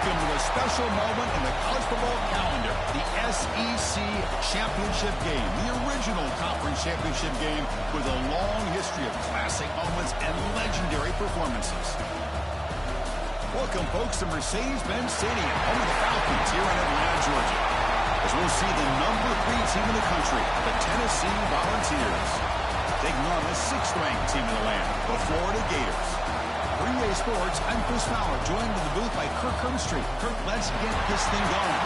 Welcome to a special moment in the college football calendar, the SEC Championship game, the original conference championship game with a long history of classic moments and legendary performances. Welcome, folks, to Mercedes-Benz Stadium, home of the Falcons here in Atlanta, Georgia, as we'll see the number 3 team in the country, the Tennessee Volunteers, taking on the 6th-ranked team in the land, the Florida Gators. For EA Sports, I'm Chris Fowler, joined in the booth by Kirk Herbstreit. Kirk, let's get this thing going.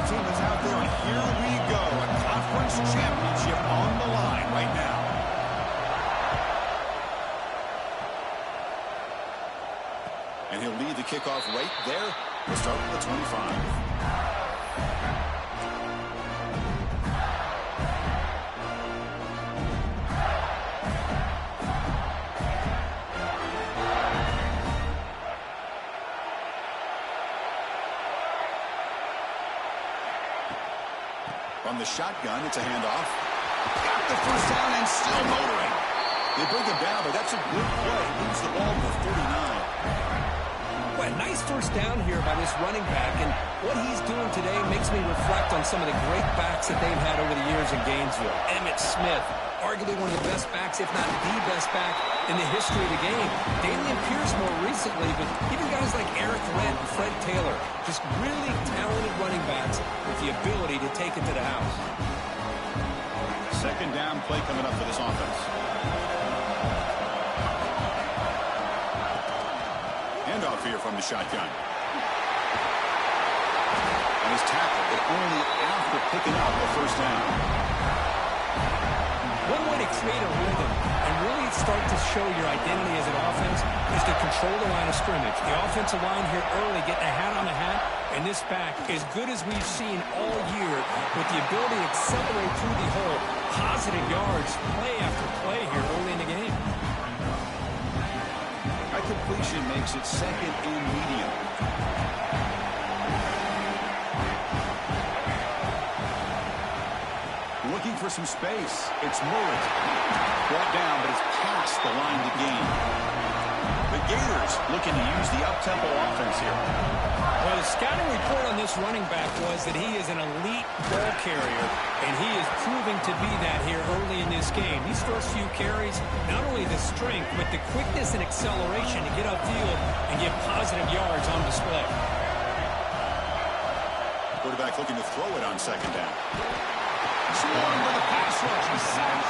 Team is out there, and here we go. A conference championship on the line right now. And he'll lead the kickoff right there. We'll start with the 25. From the shotgun, it's a handoff. Got the first down and still motoring. They bring him down, but that's a good play. Leads the ball to 49. Well, nice first down here by this running back, and what he's doing today makes me reflect on some of the great backs that they've had over the years in Gainesville. Emmitt Smith, arguably one of the best backs, if not the best back in the history of the game. Damian Pierce more recently, but even guys like Eric Lent and Fred Taylor, just really talented running backs with the ability to take it to the house. Second down play coming up for this offense. Handoff here from the shotgun. And he's tackled, but only after picking up the first down. One way to create a rhythm and really start to show your identity as an offense is to control the line of scrimmage. The offensive line here early getting a hat on the hat, and this back, as good as we've seen all year, with the ability to accelerate through the hole, positive yards, play after play here early in the game. High completion makes it second and medium. Looking for some space. It's Mullet. Brought down, but it's past the line to gain. The Gators looking to use the up-tempo offense here. Well, the scouting report on this running back was that he is an elite ball carrier, and he is proving to be that here early in this game. These first few carries, not only the strength, but the quickness and acceleration to get upfield and get positive yards on display. Quarterback looking to throw it on second down. Swarm with a pass rush. He's sacked.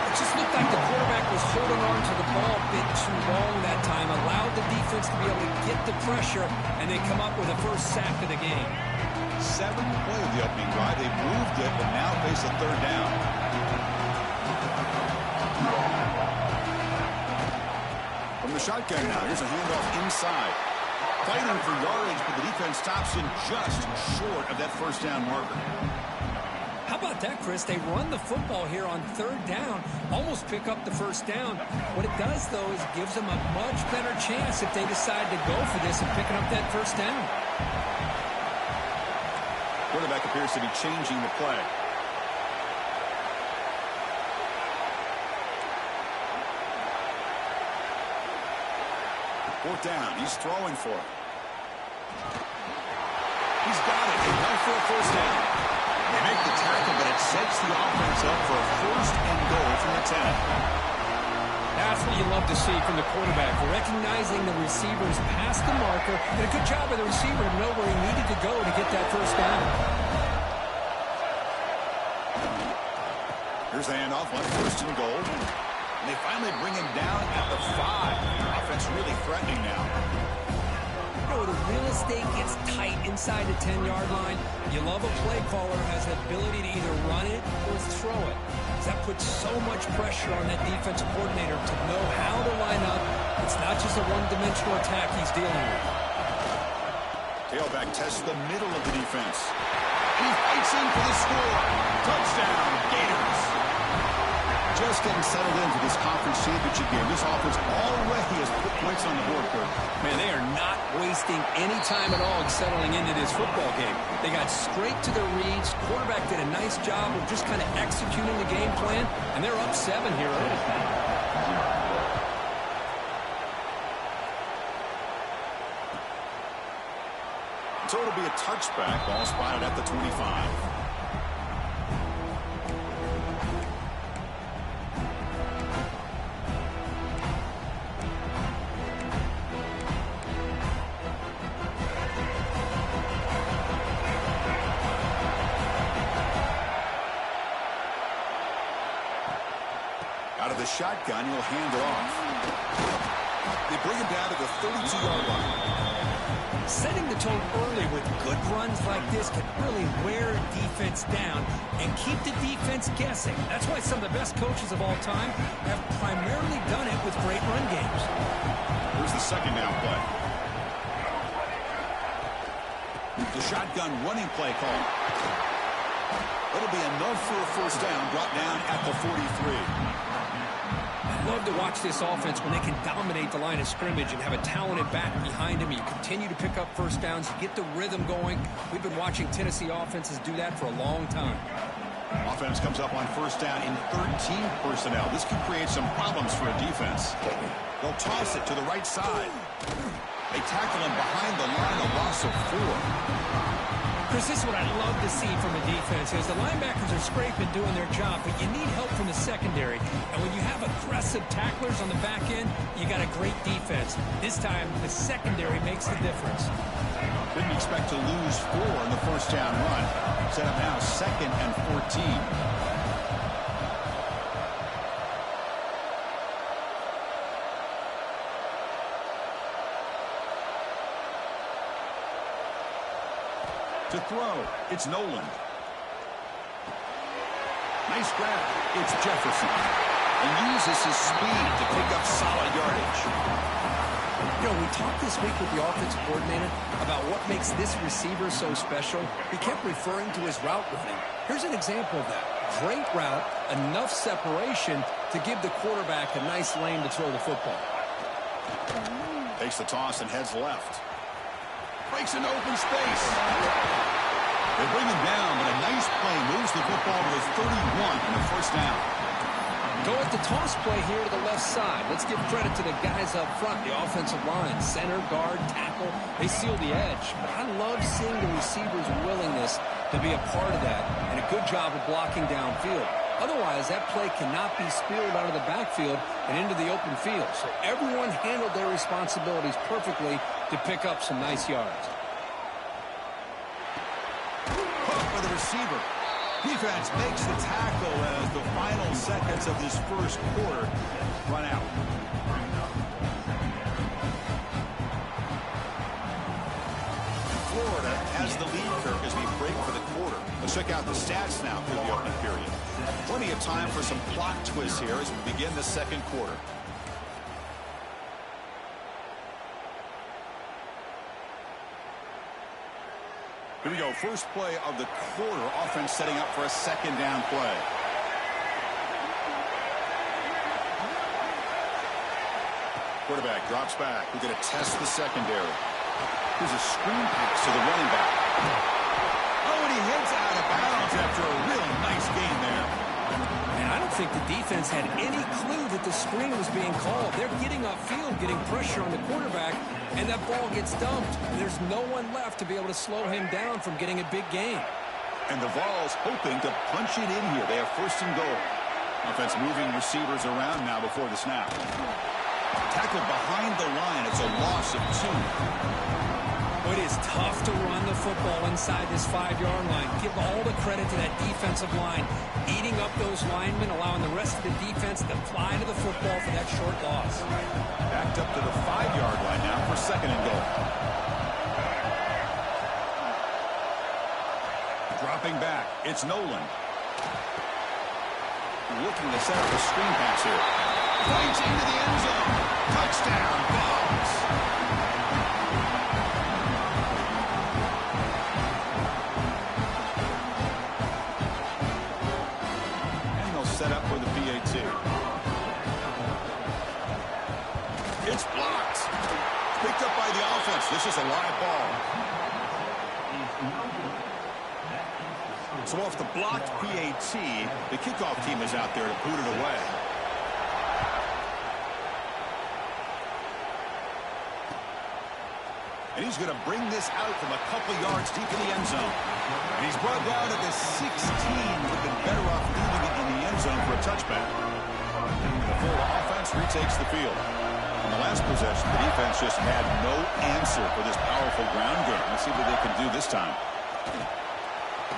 It just looked like the quarterback was holding on to the ball a bit too long that time, allowed the defense to be able to get the pressure, and they come up with a first sack of the game. 7th play of the opening drive. They moved it, but now face a third down. From the shotgun now, here's a handoff inside. Fighting for yardage, but the defense stops in just short of that first down marker. How about that, Chris? They run the football here on third down, almost pick up the first down. What it does, though, is it gives them a much better chance if they decide to go for this and picking up that first down. Quarterback appears to be changing the play. Fourth down. He's throwing for it. He's got it. Enough for a first down. They make the tackle, but it sets the offense up for a first and goal from the 10. That's what you love to see from the quarterback, recognizing the receivers past the marker, and a good job of the receiver to know where he needed to go to get that first down. Here's the handoff on first and goal. And they finally bring him down at the 5. Offense really threatening now. The real estate gets tight inside the 10-yard line. You love a play caller who has the ability to either run it or throw it. That puts so much pressure on that defensive coordinator to know how to line up. It's not just a one-dimensional attack he's dealing with. Tailback tests the middle of the defense. And he fights in for the score. Touchdown, Gators. Just getting settled in for this conference championship game. This offense already has put points on the board, Kurt. Man, they are not wasting any time at all settling into this football game. They got straight to their reads. Quarterback did a nice job of just kind of executing the game plan, and they're up 7 here early. So it'll be a touchback. Ball spotted at the 25. Out of the shotgun, he'll hand it off. They bring him down to the 32-yard line. Setting the tone early with good runs like this can really wear a defense down and keep the defense guessing. That's why some of the best coaches of all time have primarily done it with great run games. Here's the second down play. The shotgun running play call. It'll be enough for a first down, brought down at the 43. I love to watch this offense when they can dominate the line of scrimmage and have a talented back behind him. You continue to pick up first downs. You get the rhythm going. We've been watching Tennessee offenses do that for a long time. Offense comes up on first down in 13 personnel. This can create some problems for a defense. They'll toss it to the right side. They tackle him behind the line, a loss of 4. Chris, this is what I love to see from a defense is the linebackers are scraping doing their job, but you need help from the secondary. And when you have aggressive tacklers on the back end, you got a great defense. This time, the secondary makes the difference. Didn't expect to lose 4 in the first down run. Set up now 2nd and 14. To throw, it's Nolan. Nice grab. It's Jefferson. And uses his speed to pick up solid yardage. You know, we talked this week with the offensive coordinator about what makes this receiver so special. He kept referring to his route running. Here's an example of that. Great route, enough separation to give the quarterback a nice lane to throw the football. Takes the toss and heads left. Breaks into open space. They bring him down, but a nice play moves the football to his 31 and a first down. Go with the toss play here to the left side. Let's give credit to the guys up front, the offensive line, center, guard, tackle. They seal the edge. But I love seeing the receivers' willingness to be a part of that and a good job of blocking downfield. Otherwise, that play cannot be spilled out of the backfield and into the open field. So everyone handled their responsibilities perfectly to pick up some nice yards. Hook for the receiver. Defense makes the tackle as the final seconds of this first quarter run out. Florida has the lead, Kirk, as we break for the quarter. Let's check out the stats now through the opening period. Plenty of time for some plot twists here as we begin the second quarter. Here we go. First play of the quarter. Offense setting up for a second down play. Quarterback drops back. We're going to test the secondary. Here's a screen pass to the running back. Oh, and he hits out of bounds after a really nice gain there. And I don't think the defense had any clue that the screen was being called. They're getting upfield, getting pressure on the quarterback, and that ball gets dumped. There's no one left to be able to slow him down from getting a big gain. And the Vols hoping to punch it in here. They have first and goal. Offense moving receivers around now before the snap. Tackled behind the line. It's a loss of 2. It is tough to run the football inside this 5-yard line. Give all the credit to that defensive line, eating up those linemen, allowing the rest of the defense to fly to the football for that short loss. Backed up to the 5-yard line now for second and goal. Dropping back, it's Nolan. Looking to set up a screen pass here. Fights into the end zone. Touchdown, Vols. defense. This is a live ball. So off the blocked PAT, the kickoff team is out there to boot it away. And he's going to bring this out from a couple yards deep in the end zone. And he's brought down at the 16. Would have been better off leaving it in the end zone for a touchback. The Florida offense retakes the field. On the last possession, the defense just had no answer for this powerful ground game. Let's see what they can do this time.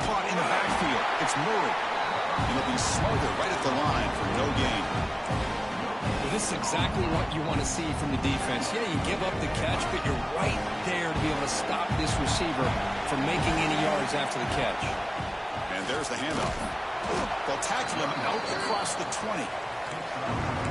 Caught in the backfield. It's Murray. And he'll be smothered right at the line for no gain. Well, this is exactly what you want to see from the defense. Yeah, you give up the catch, but you're right there to be able to stop this receiver from making any yards after the catch. And there's the handoff. They'll tackle him out across the 20.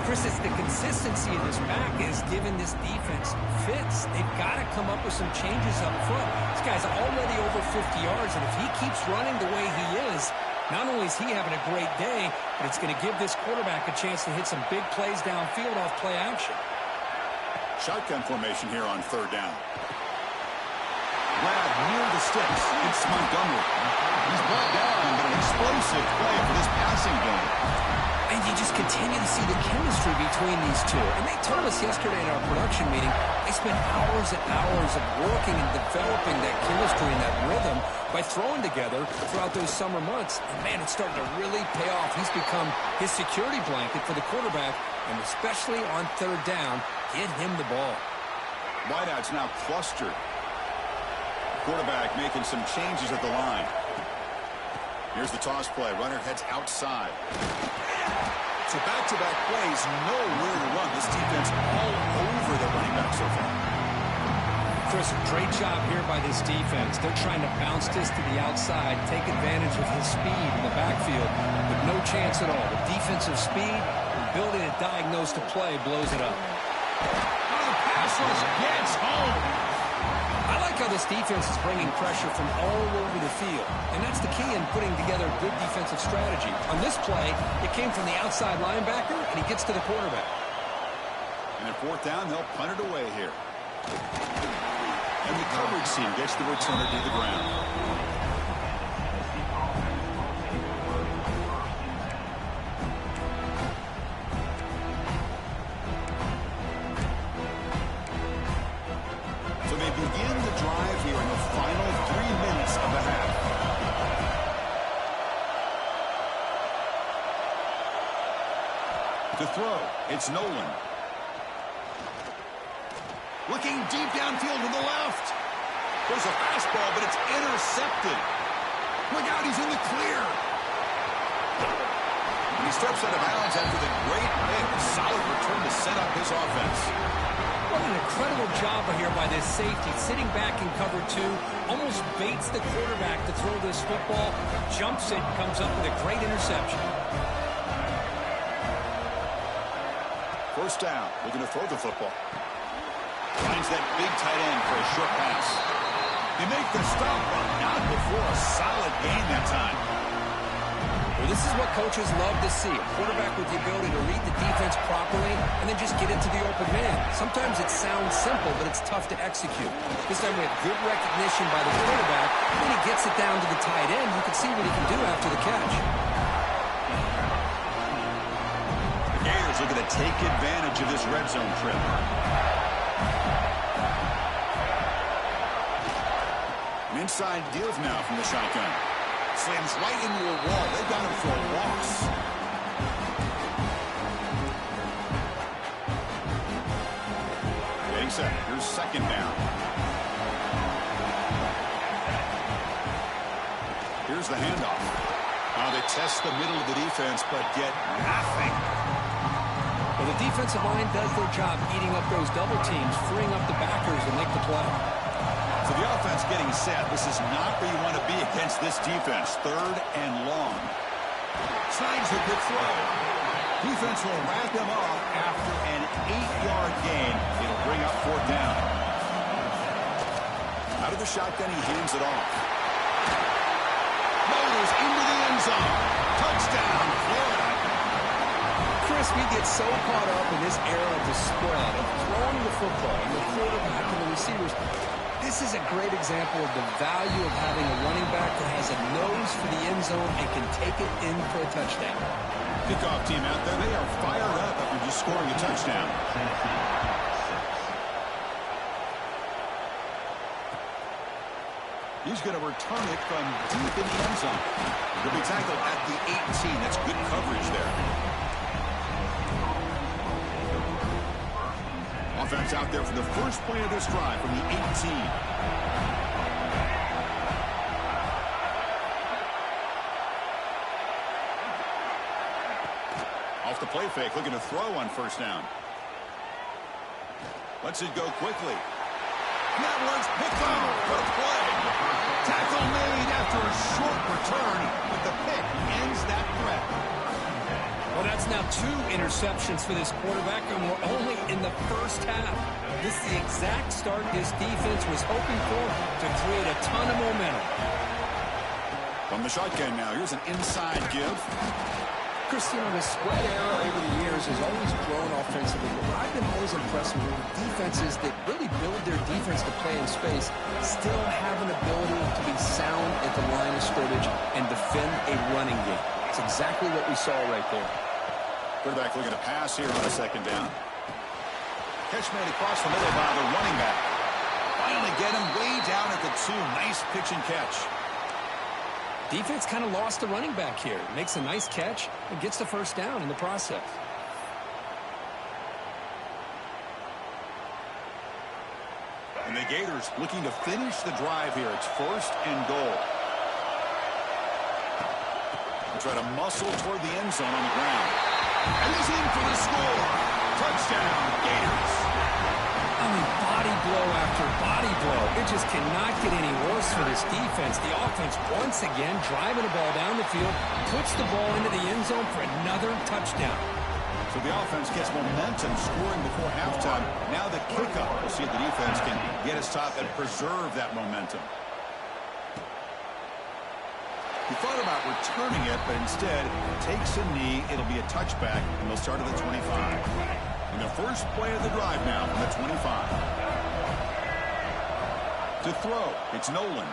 Chris, it's the consistency of this back is giving this defense fits. They've got to come up with some changes up front. This guy's already over 50 yards, and if he keeps running the way he is, not only is he having a great day, but it's going to give this quarterback a chance to hit some big plays downfield off play action. Shotgun formation here on third down. Grab near the sticks. It's Montgomery. He's brought down, but an explosive play for this passing game. And you just continue to see the chemistry between these two. And they told us yesterday in our production meeting, they spent hours and hours of working and developing that chemistry and that rhythm by throwing together throughout those summer months. And, man, it's starting to really pay off. He's become his security blanket for the quarterback, and especially on third down, get him the ball. Wideouts now clustered. Quarterback making some changes at the line. Here's the toss play. Runner heads outside. So back-to-back plays, nowhere to run. This defense all over the running back so far. Chris, great job here by this defense. They're trying to bounce this to the outside, take advantage of his speed in the backfield, but no chance at all. The defensive speed, the ability to diagnose the play blows it up. Oh, the pass rush gets home. I like how this defense is bringing pressure from all over the field, and that's the key in putting together a good defensive strategy. On this play, it came from the outside linebacker, and he gets to the quarterback. And at fourth down, they'll punt it away here. And the coverage team gets the returner to the ground. So they begin the drive here in the final 3 minutes of the half. To throw, it's Nolan. Looking deep downfield to the left. There's a fastball, but it's intercepted. Look out, he's in the clear. And he steps out of bounds after the great hit. Solid return to set up his offense. What an incredible job here by this safety. Sitting back in cover two, almost baits the quarterback to throw this football, jumps it, comes up with a great interception. First down, looking to throw the football. Finds that big tight end for a short pass. They make the stop, but not before a solid gain that time. Well, this is what coaches love to see. A quarterback with the ability to read the defense properly and then just get it to the open man. Sometimes it sounds simple, but it's tough to execute. This time we have good recognition by the quarterback, and then he gets it down to the tight end. You can see what he can do after the catch. The Gators looking to take advantage of this red zone trip. An inside give now from the shotgun. Slams right into a wall. They got him for a loss. Getting set. Here's second down. Here's the handoff. Now they test the middle of the defense, but get nothing. Well, the defensive line does their job eating up those double teams, freeing up the backers to make the play. So the offense getting set. This is not where you want to be against this defense. Third and long. Slides a good throw. Defense will wrap him up after an 8-yard gain. It'll bring up fourth down. Out of the shotgun, he hands it off. Motors into the end zone. Touchdown, Florida. Chris, we get so caught up in this era of the spread, of throwing the football and the quarterback and the receivers. This is a great example of the value of having a running back that has a nose for the end zone and can take it in for a touchdown. Kickoff team out there, they are fired up after just scoring a touchdown. He's going to return it from deep in the end zone. He'll be tackled at the 18. That's good coverage there. Offense out there for the first play of this drive from the 18. Off the play fake, looking to throw on first down. Lets it go quickly. And that one's picked up for a play. Tackle made after a short return, but the pick ends that threat. Well, that's now 2 interceptions for this quarterback, and we're only in the first half. This is the exact start this defense was hoping for to create a ton of momentum. From the shotgun now, here's an inside give. Christian, the spread era over the years has always grown offensively, but what I've been always impressed with defenses that really build their defense to play in space still have an ability to be sound at the line of scrimmage and defend a running game. It's exactly what we saw right there. Quarterback looking to pass here on a second down. Catch made across the middle by the running back. Finally get him way down at the 2. Nice pitch and catch. Defense kind of lost the running back here. Makes a nice catch and gets the first down in the process. And the Gators looking to finish the drive here. It's first and goal. They try to muscle toward the end zone on the ground. And he's in for the score. Touchdown, Gators. I mean, body blow after body blow. It just cannot get any worse for this defense. The offense, once again, driving the ball down the field, puts the ball into the end zone for another touchdown. So the offense gets momentum, scoring before halftime. Now the kickoff. We'll see if the defense can get a stop and preserve that momentum. He thought about returning it, but instead takes a knee. It'll be a touchback, and they'll start at the 25. And the first play of the drive now from the 25. To throw, it's Nolan.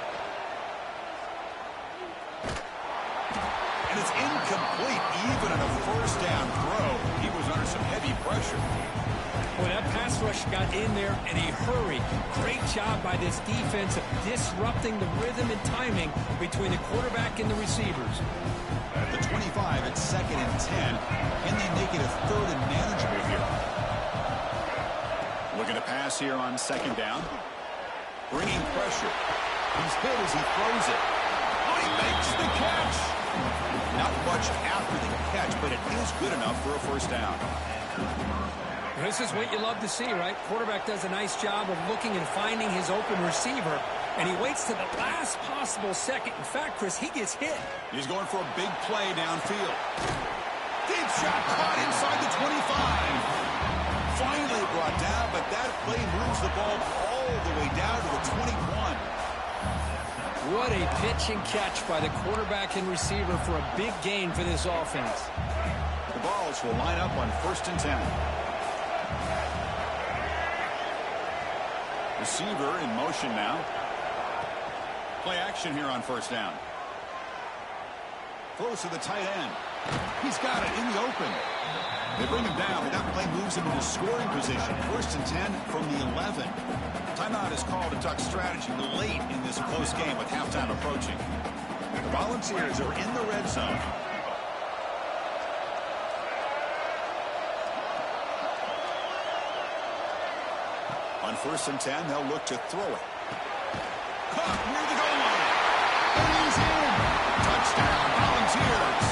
And it's incomplete, even on a first down throw. He was under some heavy pressure. Well, that pass rush got in there in a hurry. Great job by this defense of disrupting the rhythm and timing between the quarterback and the receivers. At the 25, it's 2nd and 10. Can they make it a 3rd and manageable here? Looking to pass here on 2nd down. Bringing pressure. He's hit as he throws it. Oh, he makes the catch. Not much after the catch, but it is good enough for a first down. This is what you love to see, right? Quarterback does a nice job of looking and finding his open receiver, and he waits to the last possible second. In fact, Chris, he gets hit. He's going for a big play downfield. Deep shot caught inside the 25. Finally brought down, but that play moves the ball all the way down to the 21. What a pitch and catch by the quarterback and receiver for a big gain for this offense. The balls will line up on 1st and 10. Receiver in motion now. Play action here on 1st down. Throws to the tight end. He's got it in the open. They bring him down, but that play moves him into scoring position. 1st and 10 from the 11. Timeout is called to talk strategy late in this close game with halftime approaching. The Volunteers are in the red zone. On 1st and 10, they'll look to throw it. Caught near the goal line. And he's in. Touchdown, Volunteers.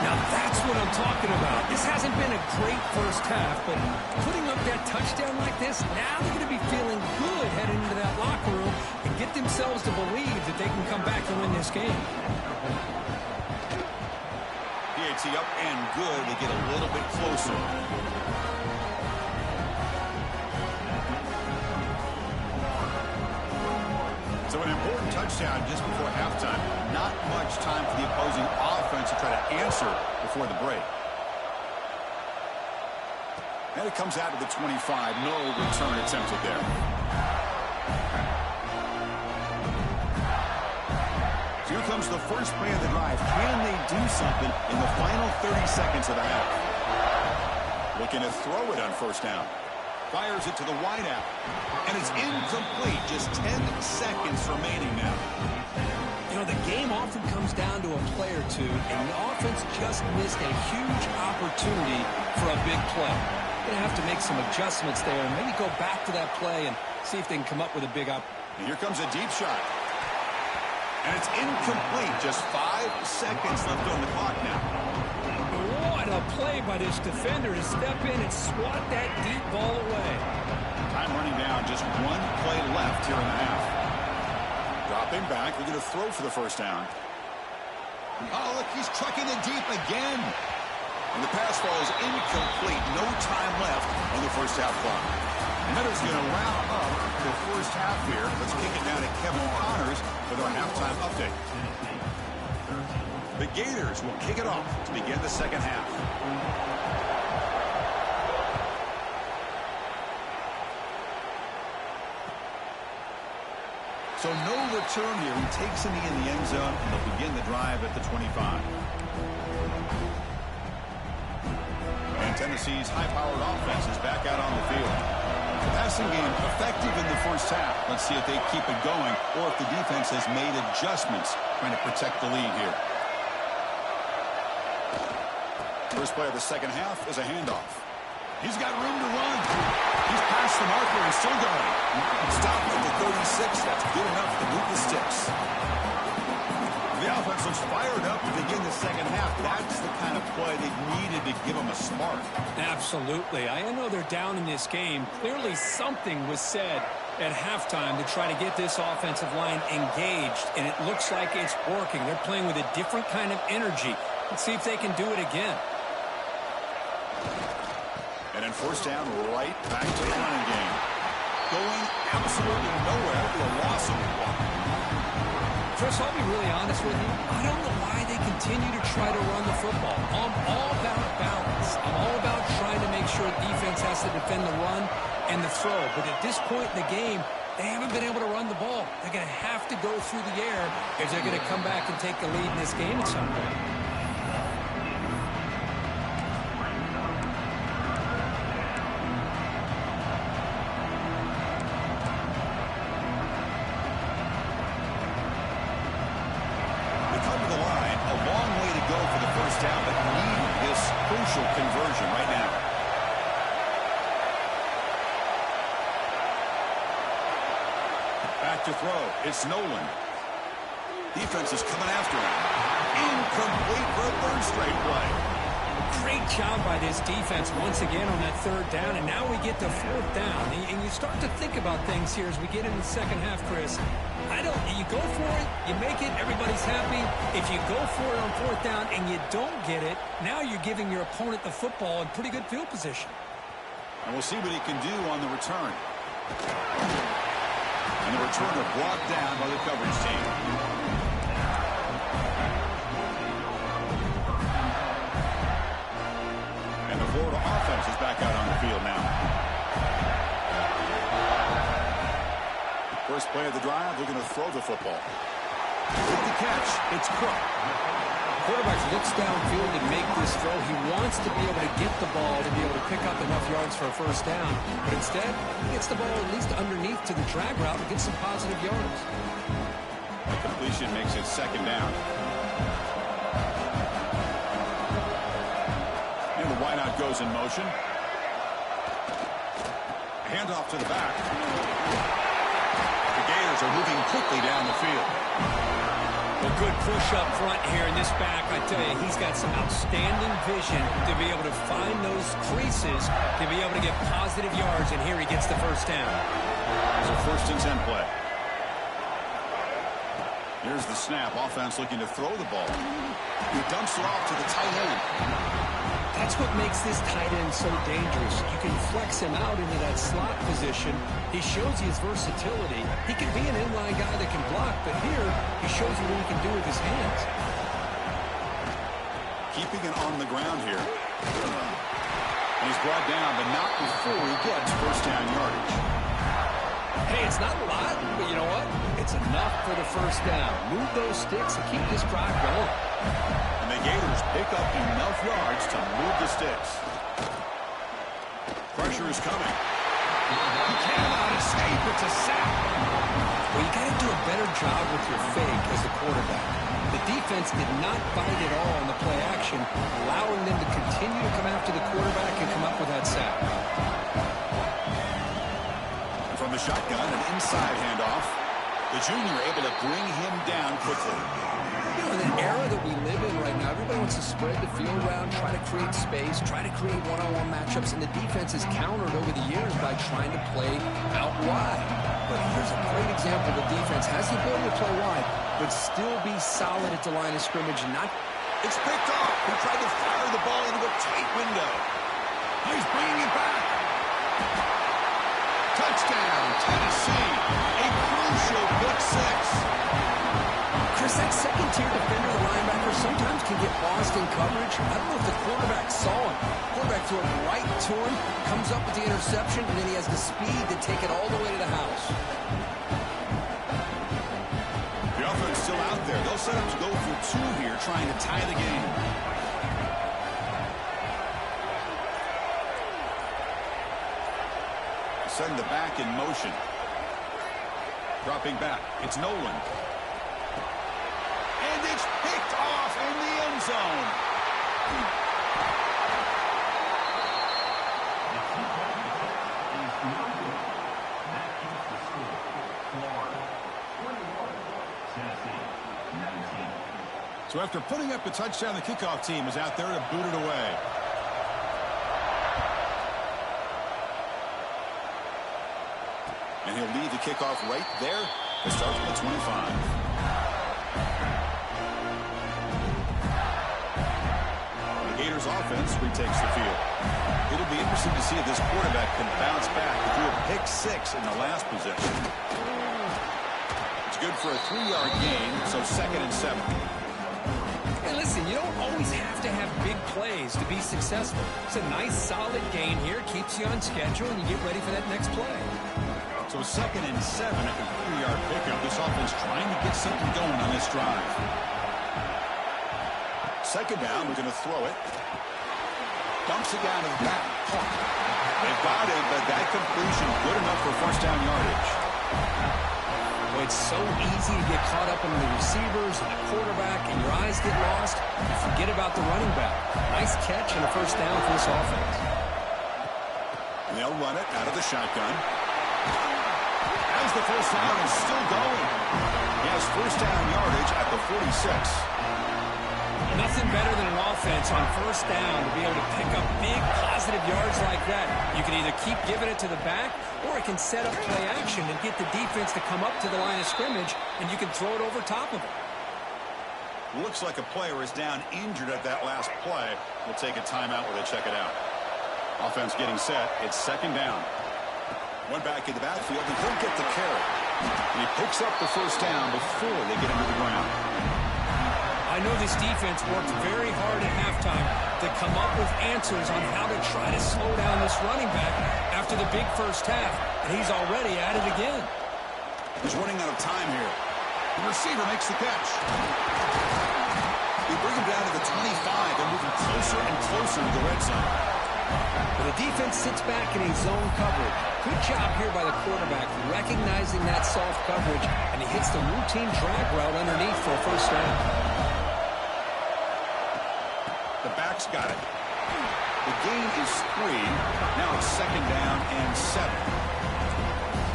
Now that's what I'm talking about. This hasn't been a great first half, but putting up that touchdown like this, now they're going to be feeling good heading into that locker room and get themselves to believe that they can come back and win this game. PAT up and good. They get a little bit closer. So an important touchdown just before halftime. Not much time for the opposing offense to try to answer before the break. And it comes out to the 25. No return attempted there. So here comes the first play of the drive. Can they do something in the final 30 seconds of the half? Looking to throw it on first down. Fires it to the wideout. And it's incomplete. Just 10 seconds remaining now. You know, the game often comes down to a play or two, and the offense just missed a huge opportunity for a big play. They're going to have to make some adjustments there and maybe go back to that play and see if they can come up with a big up. And here comes a deep shot. And it's incomplete. Just 5 seconds left on the clock now. What a play by this defender to step in and swat that deep ball away. Time running down. Just 1 play left here in the half. Dropping back. We're going to throw for the first down. Oh, look, he's trucking it deep again. And the pass ball is incomplete. No time left on the first half clock. And that is going to wrap up the first half here. Let's kick it down to Kevin Connors with our halftime update. The Gators will kick it off to begin the second half. So no return here. He takes him in the end zone, and they'll begin the drive at the 25. And Tennessee's high-powered offense is back out on the field. The passing game effective in the first half. Let's see if they keep it going or if the defense has made adjustments trying to protect the lead here. First play of the second half is a handoff. He's got room to run. He's past the marker and still going. Stopped at the 36. That's good enough to move the sticks. The offense looks fired up to begin the second half. That's the kind of play they needed to give them a spark. Absolutely. I know they're down in this game. Clearly something was said at halftime to try to get this offensive line engaged, and it looks like it's working. They're playing with a different kind of energy. Let's see if they can do it again. And then first down, right back to the running game. Going absolutely nowhere. It'll be a loss of the ball. Chris, I'll be really honest with you. I don't know why they continue to try to run the football. I'm all about balance. I'm all about trying to make sure defense has to defend the run and the throw. But at this point in the game, they haven't been able to run the ball. They're going to have to go through the air if they're going to come back and take the lead in this game at some point. Conversion right now. Back to throw. It's Nolan. Defense is coming after him. Incomplete for a third straight play. Great job by this defense once again on that third down, and now we get to fourth down. And you start to think about things here as we get into the second half, Chris. You go for it, you make it, everybody's happy. If you go for it on fourth down and you don't get it, now you're giving your opponent the football in pretty good field position. And we'll see what he can do on the return. And the returner brought down by the coverage team. And the Florida offense is back out on the field now. First play of the drive, they're going to throw the football. With the catch, it's Cook. Quarterback looks downfield and make this throw. He wants to be able to get the ball to be able to pick up enough yards for a first down. But instead, he gets the ball at least underneath to the drag route and gets some positive yards. The completion makes it second down. And the wideout goes in motion. Handoff to the back. Are moving quickly down the field. A good push up front here in this back. I tell you, he's got some outstanding vision to be able to find those creases, to be able to get positive yards, and here he gets the first down. It's a 1st and 10 play. Here's the snap. Offense looking to throw the ball. He dumps it off to the tight end. That's what makes this tight end so dangerous. You can flex him out into that slot position. He shows his versatility. He can be an inline guy that can block, but here he shows you what he can do with his hands. Keeping it on the ground here. And he's brought down, but not before he gets first down yardage. Hey, it's not a lot, but you know what? It's enough for the first down. Move those sticks and keep this drive going. And the Gators pick up enough yards to move the sticks. Pressure is coming. He cannot escape. It's a sack. Well, you got to do a better job with your fake as the quarterback. The defense did not bite at all on the play action, allowing them to continue to come after the quarterback and come up with that sack. From the shotgun, an inside handoff. The junior able to bring him down quickly. You know, in the era that we live in right now, everybody wants to spread the field around, try to create space, try to create one-on-one matchups, and the defense has countered over the years by trying to play out wide. But here's a great example. The defense has the ability to play wide, but still be solid at the line of scrimmage and not... It's picked off. He tried to fire the ball into a tight window. He's bringing it back. Touchdown, Tennessee. A crucial pick six. Chris, that second-tier defender, the linebacker, sometimes can get lost in coverage. I don't know if the quarterback saw him. Quarterback threw it right to him, comes up with the interception, and then he has the speed to take it all the way to the house. The offense still out there. They'll set up to go for two here, trying to tie the game. Setting the back in motion. Dropping back. It's Nolan. And it's picked off in the end zone. So after putting up the touchdown, the kickoff team is out there to boot it away. And he'll lead the kickoff right there to start from the 25. The Gators offense retakes the field. It'll be interesting to see if this quarterback can bounce back. He threw a pick six in the last possession. It's good for a 3-yard gain, so 2nd and 7. Hey, listen, you don't always have to have big plays to be successful. It's a nice, solid gain here. Keeps you on schedule, and you get ready for that next play. So 2nd and 7 after the 3-yard pickup. This offense trying to get something going on this drive. 2nd down, we're going to throw it. Dumps it down to the back. They've got him, but that completion good enough for first down yardage. Well, it's so easy to get caught up in the receivers and the quarterback, and your eyes get lost. You forget about the running back. Nice catch and a first down for this offense. And they'll run it out of the shotgun. As the first down is still going. He has first down yardage at the 46. Nothing better than an offense on first down to be able to pick up big positive yards like that. You can either keep giving it to the back, or it can set up play action and get the defense to come up to the line of scrimmage, and you can throw it over top of it. Looks like a player is down injured at that last play. We'll take a timeout where they check it out. Offense getting set. It's 2nd down. One back in the backfield, and he'll get the carry. And he picks up the first down before they get him to the ground. I know this defense worked very hard at halftime to come up with answers on how to try to slow down this running back after the big first half, and he's already at it again. He's running out of time here. The receiver makes the catch. They bring him down to the 25. They're moving closer and closer to the red zone. But the defense sits back in a zone coverage. Good job here by the quarterback, recognizing that soft coverage, and he hits the routine drag route underneath for a first down. The back's got it. The gain is 3. Now it's 2nd down and 7.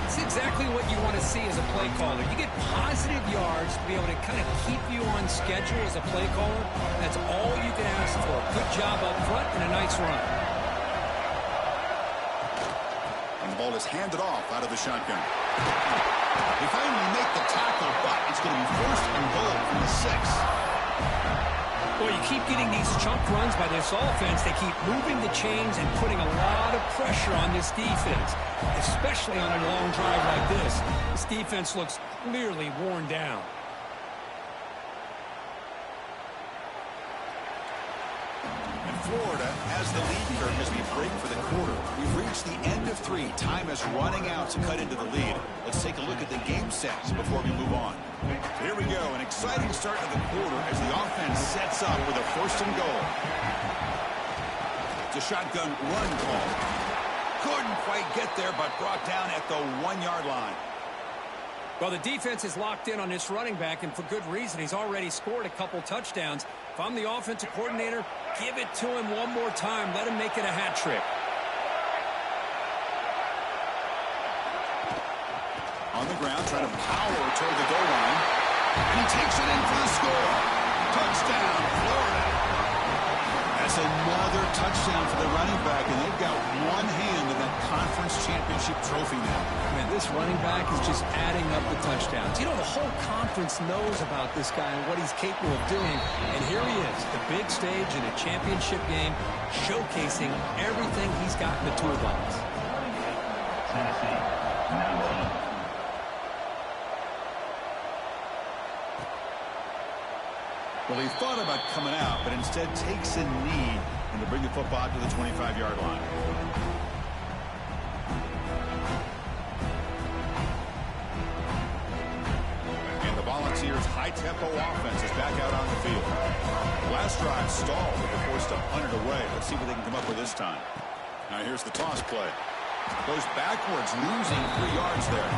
It's exactly what you want to see as a play caller. You get positive yards to be able to kind of keep you on schedule as a play caller. That's all you can ask for. Good job up front and a nice run. And the ball is handed off out of the shotgun. They finally make the tackle, but it's going to be 1st and goal from the 6. Well, you keep getting these chunk runs by this offense. They keep moving the chains and putting a lot of pressure on this defense, especially on a long drive like this. This defense looks clearly worn down. And Florida has the lead here as we break for the quarter. We've reached the end of 3. Time is running out to cut into the lead. Let's take a look at the game sets before we move on. Here we go, an exciting start to the quarter as the offense sets up with a 1st and goal. It's a shotgun run call. Couldn't quite get there, but brought down at the 1-yard line. Well, the defense is locked in on this running back, and for good reason. He's already scored a couple touchdowns. If I'm the offensive coordinator, give it to him one more time. Let him make it a hat trick. On the ground, trying to power toward the goal line. And he takes it in for the score. Touchdown, Florida. That's another touchdown for the running back, and they've got one hand in that conference championship trophy now. Man, this running back is just adding up the touchdowns. You know, the whole conference knows about this guy and what he's capable of doing. And here he is, the big stage in a championship game, showcasing everything he's got in the toolbox. Well, he thought about coming out, but instead takes a knee and to bring the football to the 25-yard line. And the Volunteers' high-tempo offense is back out on the field. Last drive stalled, but they're forced to punt it away. Let's see what they can come up with this time. Now here's the toss play. Goes backwards, losing 3 yards there.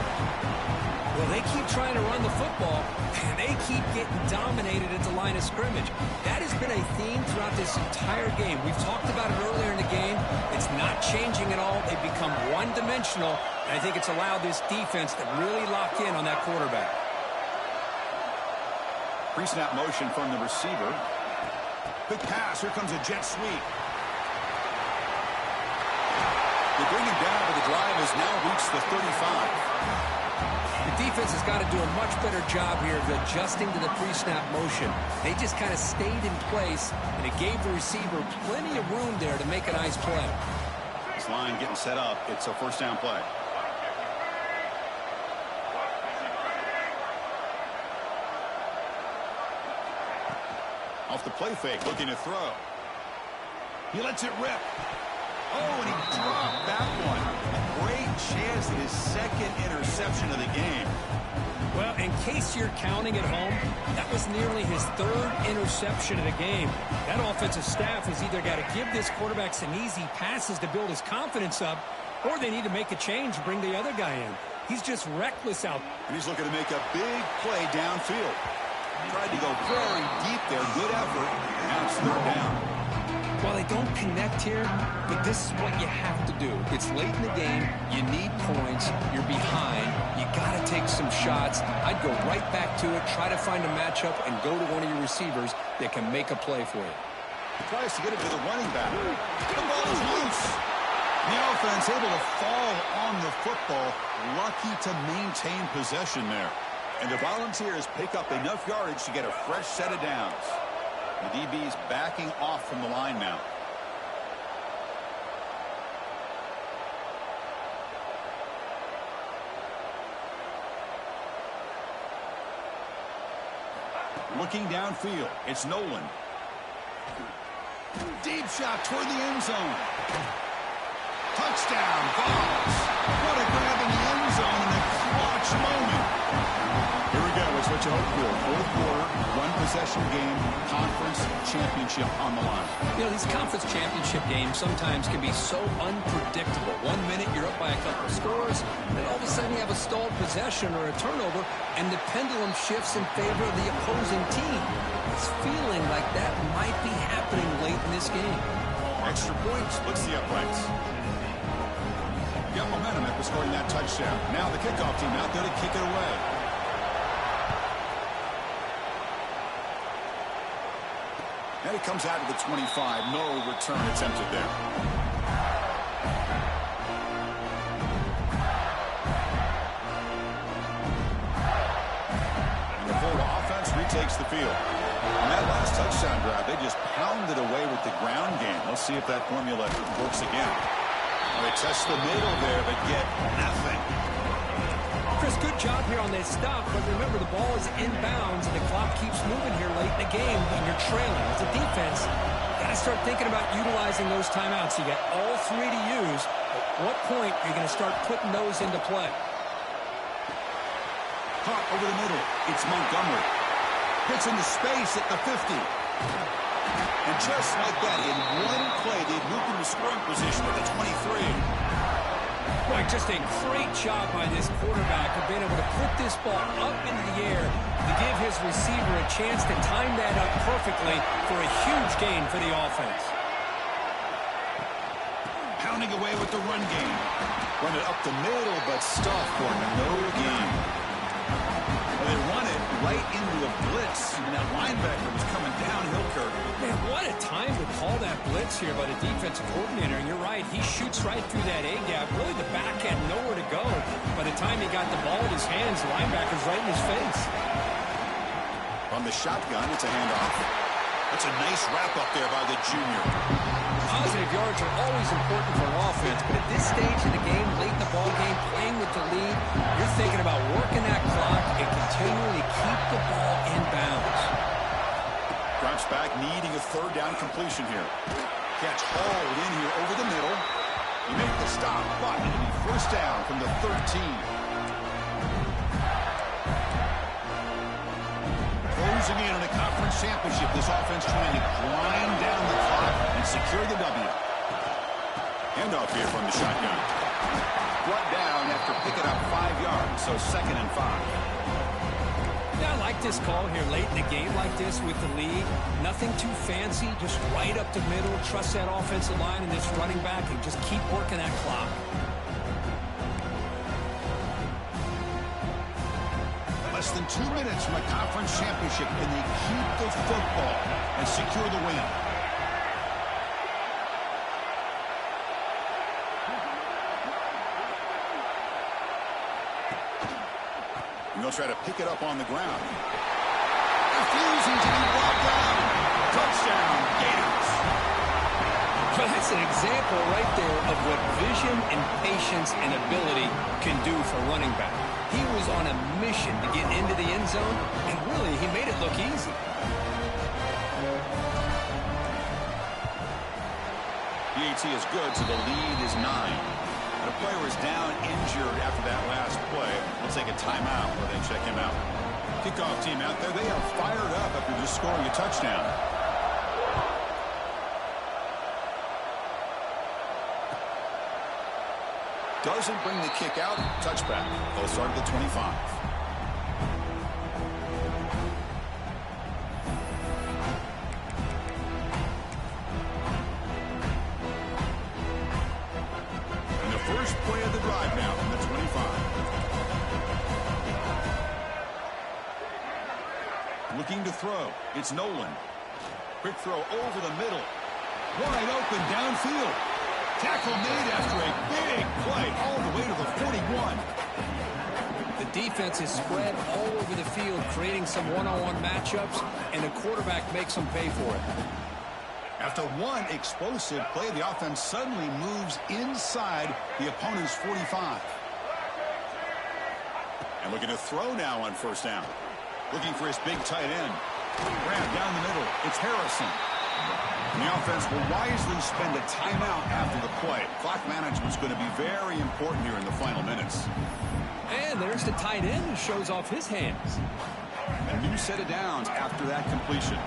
Well, they keep trying to run the football, and they keep getting dominated at the line of scrimmage. That has been a theme throughout this entire game. We've talked about it earlier in the game. It's not changing at all. They've become one-dimensional, and I think it's allowed this defense to really lock in on that quarterback. Pre-snap motion from the receiver. Quick pass. Here comes a jet sweep. They bring him down, but the drive has now reached the 35. The defense has got to do a much better job here of adjusting to the pre-snap motion. They just kind of stayed in place, and it gave the receiver plenty of room there to make a nice play. This line getting set up. It's a 1st down play. Off the play fake, looking to throw. He lets it rip. Oh, and he dropped that one. A great chance at his 2nd interception of the game. Well, in case you're counting at home, that was nearly his 3rd interception of the game. That offensive staff has either got to give this quarterback some easy passes to build his confidence up, or they need to make a change and bring the other guy in. He's just reckless out. And he's looking to make a big play downfield. Tried to go very deep there. Good effort. Now it's 3rd down. Well, they don't connect here, but this is what you have to do. It's late in the game. You need points. You're behind. You got to take some shots. I'd go right back to it, try to find a matchup, and go to one of your receivers that can make a play for you. He tries to get it to the running back. The ball is loose. The offense able to fall on the football. Lucky to maintain possession there. And the Volunteers pick up enough yardage to get a fresh set of downs. The DB's backing off from the line now. Looking downfield, it's Nolan. Deep shot toward the end zone. Touchdown, Vols. What a grab in the end zone in a clutch moment. Here we go. It's what you hope for. 4th quarter, 1-possession game, conference championship on the line. You know, these conference championship games sometimes can be so unpredictable. 1 minute you're up by a couple of scores, then all of a sudden you have a stalled possession or a turnover, and the pendulum shifts in favor of the opposing team. It's feeling like that might be happening late in this game. Extra points. Looks the uprights. Got momentum after scoring that touchdown. Now the kickoff team out there to kick it away. And it comes out to the 25. No return attempted there. And the Florida offense retakes the field. On that last touchdown drive, they just pounded away with the ground game. Let's see if that formula works again. They test the middle there, but get nothing. Chris, good job here on this stop, but remember the ball is inbounds and the clock keeps moving here late in the game when you're trailing. As a defense, got to got to start thinking about utilizing those timeouts. You got all three to use. At what point are you going to start putting those into play? Caught over the middle. It's Montgomery. Gets into space at the 50. And just like that, in one play, they've moved into scoring position at the 23. Boy, just a great job by this quarterback of being able to put this ball up into the air to give his receiver a chance to time that up perfectly for a huge gain for the offense. Pounding away with the run game. Run it up the middle, but stuff for no gain. Well, they run it right into a blitz, and that linebacker was coming downhill, Kirk. Man, what a time to call that blitz here by the defensive coordinator. And you're right, he shoots right through that A-gap. Really, the back had nowhere to go. By the time he got the ball in his hands, the linebacker's right in his face. On the shotgun, it's a handoff. That's a nice wrap up there by the junior. Positive yards are always important for an offense, but at this stage of the game, late in the ball game, playing with the lead, you're thinking about working that clock and continuing to keep the ball in bounds. Drops back, needing a third down completion here. Catch hauled in here over the middle. You make the stop, but it'll be first down from the 13. Closing in on a conference championship, this offense trying to grind down the clock and secure the W. Handoff here from the shotgun. Brought down after picking up 5 yards, so 2nd and 5. Yeah, I like this call here late in the game like this with the lead. Nothing too fancy, just right up the middle. Trust that offensive line and this running back and just keep working that clock. Less than 2 minutes from a conference championship, and they keep the football and secure the win. And they'll try to pick it up on the ground. Refusing to be brought down. Touchdown, Gators. Well, that's an example right there of what vision and patience and ability can do for running back. He was on a mission to get into the end zone, and really, he made it look easy. PAT is good, so the lead is 9. And a player is down injured after that last play. We'll take a timeout where they check him out. Kickoff team out there, they are fired up after just scoring a touchdown. Doesn't bring the kick out. Touchback. They'll start at the 25. And the first play of the drive now from the 25. Looking to throw. It's Nolan. Quick throw over the middle. Wide open downfield. Tackle made after a big play all the way to the 41. The defense is spread all over the field, creating some one-on-one matchups, and the quarterback makes them pay for it. After one explosive play, the offense suddenly moves inside the opponent's 45. And looking to throw now on first down. Looking for his big tight end. Grab down the middle. It's Harrison. And the offense will wisely spend a timeout after the play. Clock management is going to be very important here in the final minutes. And there's the tight end who shows off his hands. A new set of downs after that completion.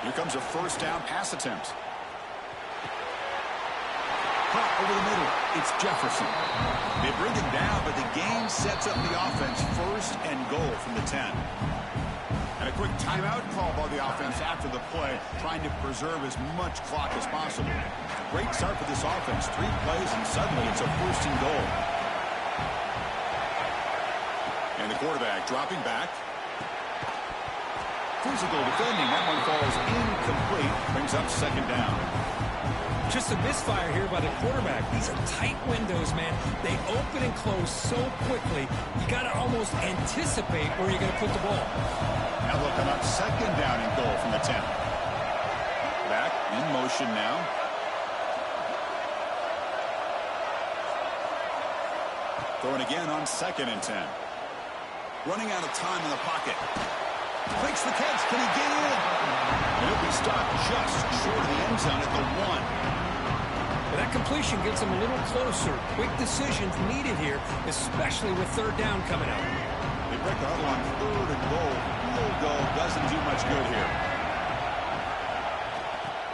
Here comes a first down pass attempt. Caught over the middle. It's Jefferson. They bring him down, but the game sets up the offense first and goal from the 10. And a quick timeout call by the offense after the play, trying to preserve as much clock as possible. Great start for this offense. 3 plays, and suddenly it's a first and goal. And the quarterback dropping back. Physical defending. That one falls incomplete. Brings up second down. Just a misfire here by the quarterback. These are tight windows, man. They open and close so quickly, you got to almost anticipate where you're going to put the ball. Now they'll come up second down and goal from the 10. Back in motion now. Throwing again on 2nd and 10. Running out of time in the pocket. Makes the catch. Can he get in? He'll be stopped just short of the end zone at the 1. That completion gets him a little closer. Quick decisions needed here, especially with third down coming up. They break the huddle on 3rd and goal. Field goal doesn't do much good here.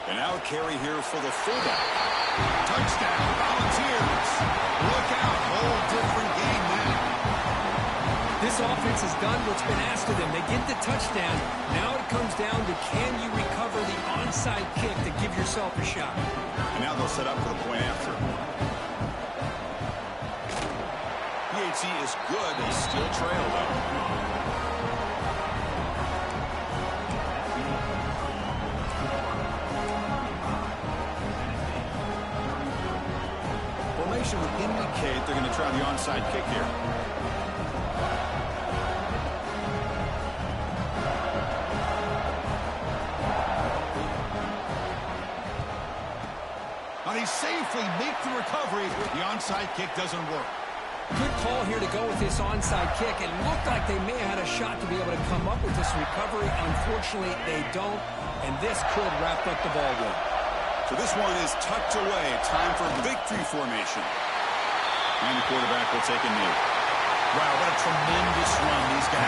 And now a carry here for the fullback. Touchdown, Volunteers. Look out, whole different game now. This offense has done what's been asked of them. They get the touchdown. Now it comes down to can you recover the onside kick to give yourself a shot. And now they'll set up for the point after. PHC is good. They still trail, though. Formation would indicate they're going to try the onside kick here. Safely make the recovery. The onside kick doesn't work. Good call here to go with this onside kick. It looked like they may have had a shot to be able to come up with this recovery. Unfortunately, they don't, and this could wrap up the ball game. So this one is tucked away. Time for victory formation. And the quarterback will take a knee. Wow, what a tremendous